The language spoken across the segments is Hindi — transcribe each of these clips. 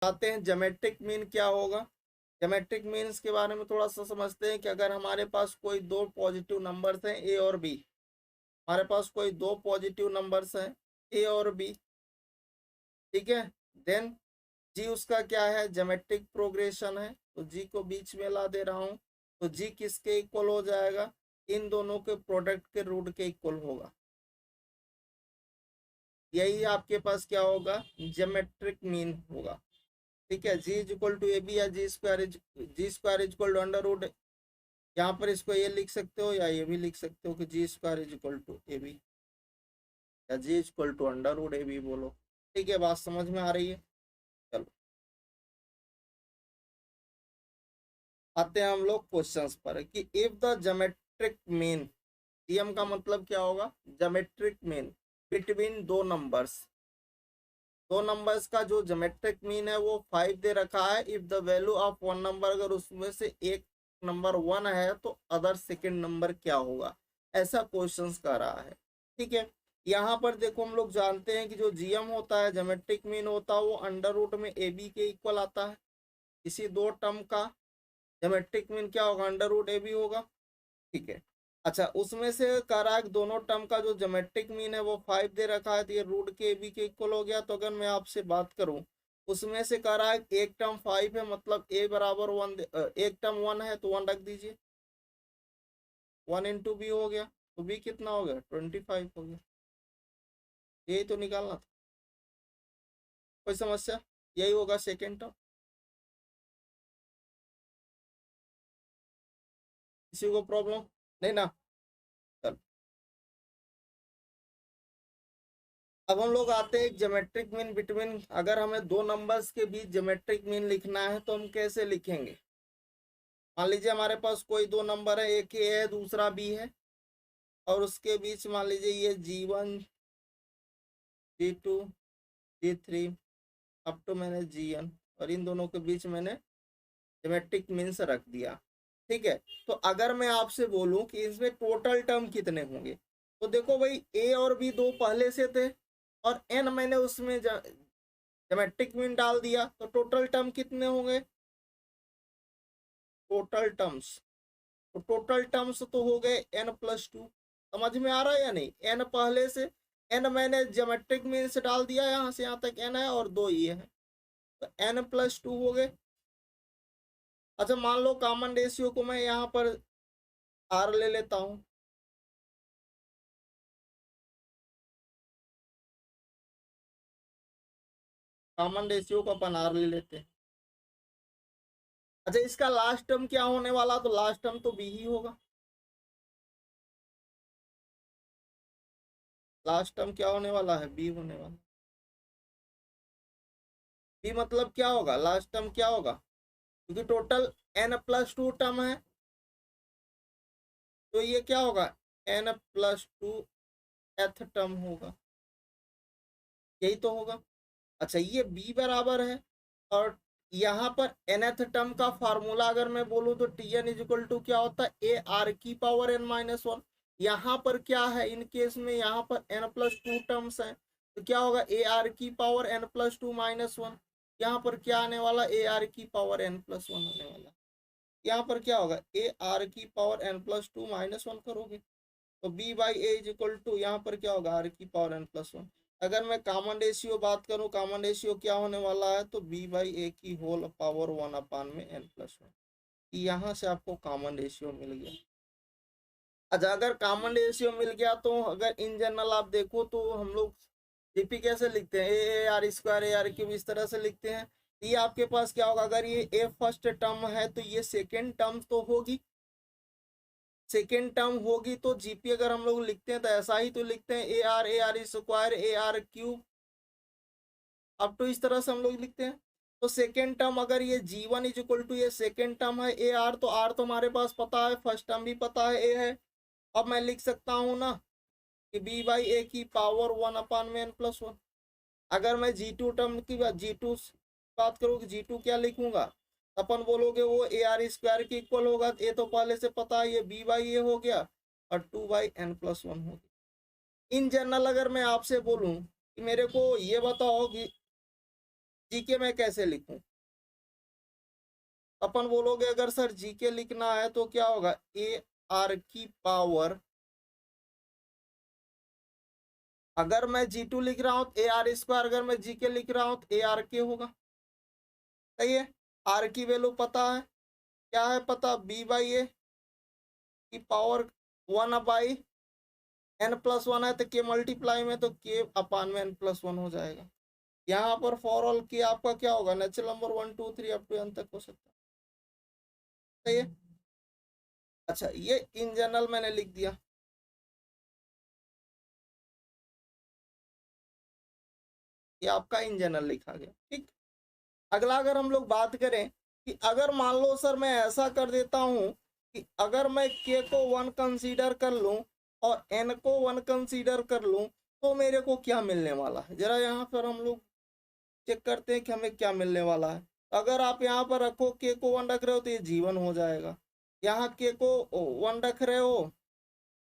आते हैं ज्योमेट्रिक मीन क्या होगा। ज्योमेट्रिक मीन्स के बारे में थोड़ा सा समझते हैं कि अगर हमारे पास कोई दो पॉजिटिव नंबर्स हैं ए और बी, हमारे पास कोई दो पॉजिटिव नंबर्स हैं ए और बी, ठीक है, देन जी उसका क्या है, ज्योमेट्रिक प्रोग्रेशन है, तो जी को बीच में ला दे रहा हूँ, तो जी किसके इक्वल हो जाएगा, इन दोनों के प्रोडक्ट के रूट के इक्वल होगा। यही आपके पास क्या होगा, ज्योमेट्रिक मीन होगा, ठीक है। G is equal to A B या G square is equal to under root, यहाँ पर इसको ये लिख सकते हो या ये भी लिख सकते हो कि G square is equal to A B या G is equal to under root A B बोलो, ठीक है, बात समझ में आ रही है। चलो आते हैं हम लोग क्वेश्चंस पर कि if the geometric mean, GM का मतलब क्या होगा, ज्योमेट्रिक मीन बिटवीन दो नंबर्स का जो ज्योमेट्रिक मीन है वो 5 दे रखा है। If the value of one number, अगर उसमें से एक नंबर 1 है तो अदर सेकंड नंबर क्या होगा, ऐसा क्वेश्चंस कर रहा है, ठीक है। यहाँ पर देखो हम लोग जानते हैं कि जो जीएम होता है, ज्योमेट्रिक मीन होता है, वो अंडर रूट में ए बी के इक्वल आता है। इसी दो टर्म का ज्योमेट्रिक मीन क्या होगा, अंडर रूट ए बी होगा, ठीक है। अच्छा, उसमें से कह रहा है कि दोनों टर्म का जो ज्योमेट्रिक मीन है वो 5 दे रखा है, तो ये रूट के बी के इक्वल हो गया। तो अगर मैं आपसे बात करूं, उसमें से कह रहा है एक टर्म 5 है, मतलब ए बराबर 1, एक टर्म 1 है तो 1 रख दीजिए, 1 इंटू बी हो गया, तो बी कितना हो गया, 25 हो गया। यही तो निकालना था, कोई समस्या, यही होगा सेकेंड टर्म, किसी को प्रॉब्लम नहीं ना। चल अब हम लोग आते हैं ज्योमेट्रिक मीन बिटवीन, अगर हमें दो नंबर्स के बीच ज्योमेट्रिक मीन लिखना है तो हम कैसे लिखेंगे। मान लीजिए हमारे पास कोई दो नंबर है, एक ए है दूसरा बी है, और उसके बीच मान लीजिए ये G1 G2 G3 up to मैंने Gn, और इन दोनों के बीच मैंने ज्योमेट्रिक मीन्स रख दिया, ठीक है। तो अगर मैं आपसे बोलूं कि इसमें टोटल टर्म कितने होंगे, तो देखो भाई ए और बी दो पहले से थे, और एन मैंने उसमें ज्योमेट्रिक मीन डाल दिया, तो टोटल टर्म कितने होंगे, टोटल टर्म्स, तो टोटल टर्म्स तो हो गए n+2। समझ में आ रहा है या नहीं, n पहले से, n मैंने ज्योमेट्रिक मीन से डाल दिया, यहाँ से यहाँ तक n है और दो ये है, तो n+2 हो गए। अच्छा मान लो कॉमन रेशियो को मैं यहाँ पर r ले लेता हूँ, कॉमन रेशियो को अपन r ले लेते हैं। अच्छा इसका लास्ट टर्म क्या होने वाला, तो लास्ट टर्म तो b ही होगा, लास्ट टर्म क्या होने वाला है, b होने वाला। b मतलब क्या होगा, लास्ट टर्म क्या होगा, क्योंकि टोटल n+2 टर्म है, तो ये क्या होगा, n+2 एथ टर्म होगा, यही तो होगा। अच्छा ये b बराबर है, और यहाँ पर nth टर्म का फार्मूला अगर मैं बोलूँ तो Tn इज इक्वल टू क्या होता है, ए आर की पावर n-1। यहाँ पर क्या है, इन केस में यहाँ पर n+2 टर्म्स हैं, तो क्या होगा, ए आर की पावर n+2-1। यहाँ पर क्या आने वाला, ए आर की पावर n+1 आने वाला। यहाँ पर क्या होगा, ए आर की पावर n+2-1 करोगे, तो b by a is equal to यहाँ पर क्या होगा, आर की पावर n+1। अगर मैं कॉमन रेशियो बात करूं, कॉमन रेशियो क्या होने वाला है, तो b बाई ए की होल पावर 1/n+1। यहाँ से आपको कॉमन रेशियो मिल गया। अच्छा अगर कॉमन रेशियो मिल गया, तो अगर इन जनरल आप देखो तो हम लोग जीपी कैसे लिखते हैं, A R square A R cube, इस तरह से लिखते हैं। ये आपके पास क्या होगा, अगर ये ए फर्स्ट टर्म है तो ये सेकेंड टर्म तो होगी, सेकेंड टर्म होगी, तो जीपी अगर हम लोग लिखते हैं तो ऐसा ही तो लिखते हैं, A R square A R cube, अब तो इस तरह से हम लोग लिखते हैं। तो सेकेंड टर्म अगर ये G1 इज इक्वल टू ये सेकेंड टर्म है ए आर, तो आर तो हमारे पास पता है, फर्स्ट टर्म भी पता है ए है। अब मैं लिख सकता हूँ ना कि b बाई ए की पावर 1/n+1। अगर मैं G2 टर्म की बात करूँ कि G2 क्या लिखूंगा, अपन बोलोगे वो ए आर स्क्वायर के इक्वल होगा, ए तो पहले से पता है, ये b बाई ए हो गया और 2/n+1 हो गया। इन जनरल अगर मैं आपसे बोलूं कि मेरे को ये बताओ कि जीके में कैसे लिखूं? अपन बोलोगे अगर सर जीके लिखना है तो क्या होगा, ए आर की पावर, अगर मैं G2 लिख रहा हूं ए आर स्क्वायर, अगर मैं जीके लिख रहा हूं तो ए आर के होगा। सही है। आर की वैल्यू पता है, क्या है पता, बी बाई ए की पावर 1/n + 1 है तो के मल्टीप्लाई में तो के अपान में n+1 हो जाएगा। यहाँ पर फॉर ऑल के आपका क्या होगा, natural number 1 2 3 up to n तक हो सकता है। सही है। अच्छा ये इन जनरल मैंने लिख दिया, ये आपका इन जनरल लिखा गया। ठीक। अगला अगर हम लोग बात करें कि अगर मान लो सर मैं ऐसा कर देता हूं कि अगर मैं के को 1 कंसीडर कर लूं और n को 1 कंसीडर कर लूं तो मेरे को क्या मिलने वाला है, जरा यहाँ पर हम लोग चेक करते हैं कि हमें क्या मिलने वाला है। अगर आप यहाँ पर रखो के को 1 रख रहे हो तो ये जीवन हो जाएगा, यहाँ के को 1 रख रहे हो,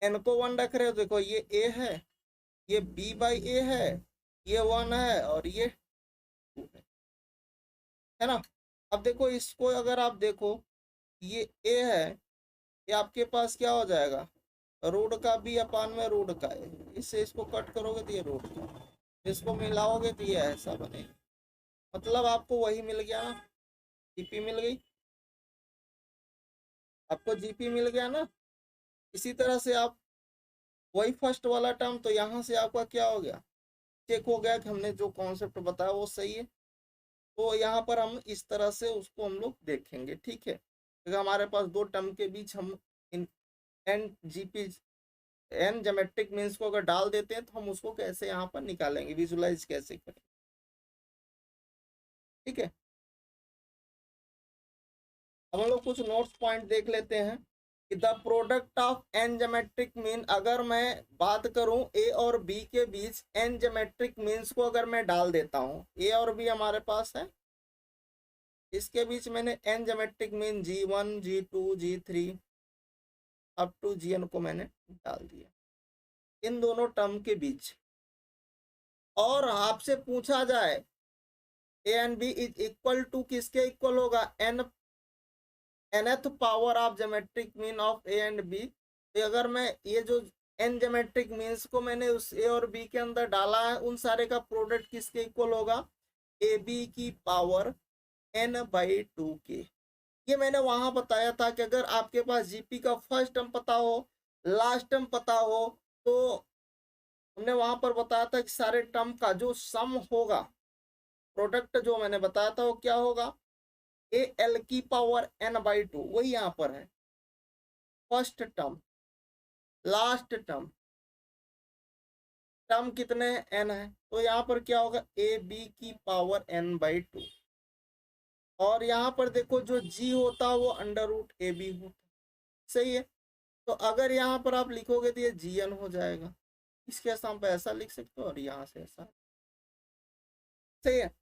n को 1 रख रहे हो, देखो ये a है, ये b बाई ए है, ये 1 है और ये 2 है ना। अब देखो इसको अगर आप देखो, ये a है, ये आपके पास क्या हो जाएगा, रूट का b अपान में रूट का है, इससे इसको कट करोगे तो ये रूट का, इसको मिलाओगे तो ये ऐसा बनेगा। मतलब आपको वही मिल गया ना, जीपी मिल गई, आपको जीपी मिल गया ना। इसी तरह से आप वही फर्स्ट वाला टर्म, तो यहाँ से आपका क्या हो गया, चेक हो गया कि हमने जो कॉन्सेप्ट बताया वो सही है। तो यहाँ पर हम इस तरह से उसको हम लोग देखेंगे। ठीक है, अगर हमारे पास दो टर्म के बीच हम इन n GP n geometric means को अगर डाल देते हैं तो हम उसको कैसे यहाँ पर निकालेंगे, विजुलाइज कैसे करें। ठीक है, अब हम लोग कुछ नोट्स पॉइंट देख लेते हैं कि the product of n geometric mean, अगर मैं बात करूं ए और बी के बीच एन ज्योमेट्रिक मीन्स को अगर मैं डाल देता हूं, ए और बी हमारे पास है, इसके बीच मैंने n geometric mean G1 G2 G3 up to Gn को मैंने डाल दिया इन दोनों टर्म के बीच, और आपसे पूछा जाए a and b is equal to किसके इक्वल होगा, nth power of geometric mean of a and b. अगर मैं ये जो n ज्योमेट्रिक मीन्स को मैंने उस ए और बी के अंदर डाला है, उन सारे का प्रोडक्ट किसके इक्वल होगा, ए बी की पावर n/2 के। ये मैंने वहां बताया था कि अगर आपके पास जीपी का फर्स्ट टर्म पता हो, लास्ट टर्म पता हो, तो हमने वहां पर बताया था कि सारे टर्म का जो सम होगा, प्रोडक्ट जो मैंने बताया था वो क्या होगा, ए एल की पावर n/2, वही यहाँ पर है, first term last term, term कितने हैं, n है, तो यहाँ पर क्या होगा, ए बी की पावर n/2, और यहाँ पर देखो जो g होता है वो √ab होता, सही है। तो अगर यहाँ पर आप लिखोगे तो ये gn हो जाएगा, इसके स्थान पर ऐसा लिख सकते हो और यहाँ से ऐसा, सही है।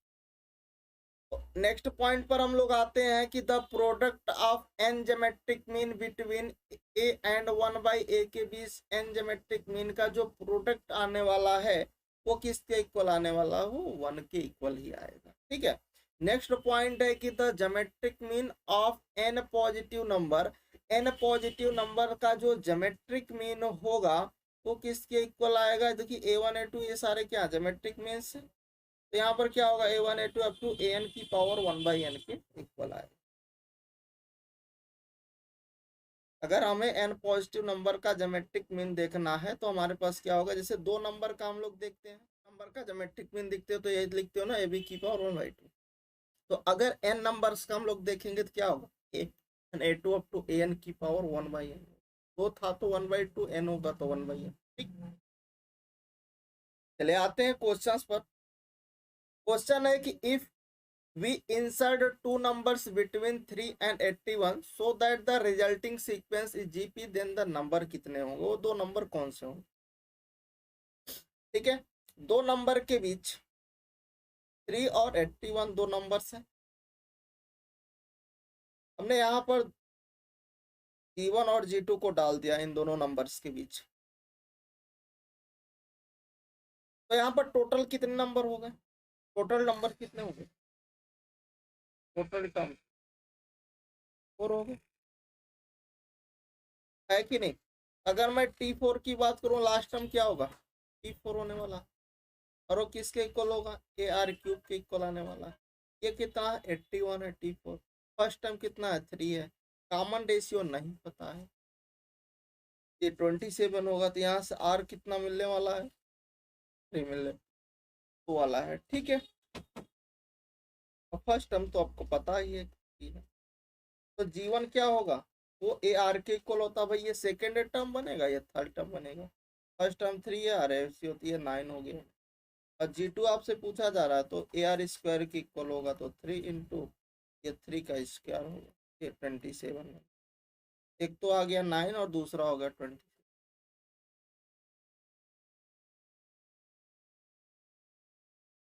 नेक्स्ट पॉइंट पर हम लोग आते हैं कि the product of n geometric mean between a and 1/a के बीच एन ज्योमेट्रिक मीन का जो प्रोडक्ट आने वाला है वो किसके इक्वल आने वाला है, वो 1 के इक्वल ही आएगा। ठीक है, नेक्स्ट पॉइंट है कि the geometric mean of n positive number, n positive number का जो ज्योमेट्रिक मीन होगा वो किसके इक्वल आएगा। देखिए A1 A2 ये सारे क्या ज्योमेट्रिक मीन्स, तो यहाँ पर क्या होगा, A1 A2 up to an की पावर 1/n के इक्वल आएगा। अगर हमें n पॉजिटिव नंबर का ज्योमेट्रिक मीन देखना है तो हमारे पास क्या होगा, जैसे दो नंबर का हम लोग देखते हैं, नंबर का ज्योमेट्रिक मीन दिखते हो तो ये लिखते हो ना ab की पावर 1/2। तो अगर n नंबर्स का हम लोग देखेंगे तो क्या होगा, A2 अप टू an की पावर 1/n, दो था तो 1/2, n होगा तो 1/n। ठीक, चले आते हैं क्वेश्चन पर। क्वेश्चन है कि if we insert two numbers between 3 and 81 so that the resulting sequence is GP, then the number कितने होंगे, वो दो नंबर कौन से होंगे। ठीक है, दो नंबर के बीच 3 और 81 दो नंबर्स हैं, हमने यहाँ पर G1 और G2 को डाल दिया इन दोनों नंबर्स के बीच, तो यहाँ पर टोटल कितने नंबर हो गए, टोटल नंबर कितने हो गए, टोटल टर्म 4 हो गए, है कि नहीं। अगर मैं T4 की बात करूं, लास्ट टर्म क्या होगा, T4 होने वाला, और वो किसके इक्वल होगा, AR³ के इक्वल आने वाला है। ये कितना है, 81 है T4। फर्स्ट टर्म कितना है, 3 है। कॉमन रेशियो नहीं पता है, ये 27 होगा, तो यहाँ से R कितना मिलने वाला है, 3 मिलने वाला है, ठीक है। और फर्स्ट टर्म तो आपको पता ही है कि है। तो G1 क्या होगा, वो AR के इक्वल होता है भाई, ये सेकेंड टर्म बनेगा, ये थर्ड टर्म बनेगा। फर्स्ट टर्म 3 है, RFC होती है 9 हो गया। और G2 आपसे पूछा जा रहा है, तो AR² के इक्वल होगा, तो 3 इंटू ये 3 का स्क्वायर होगा, ये 27 है। एक तो आ गया 9 और दूसरा हो गया 27।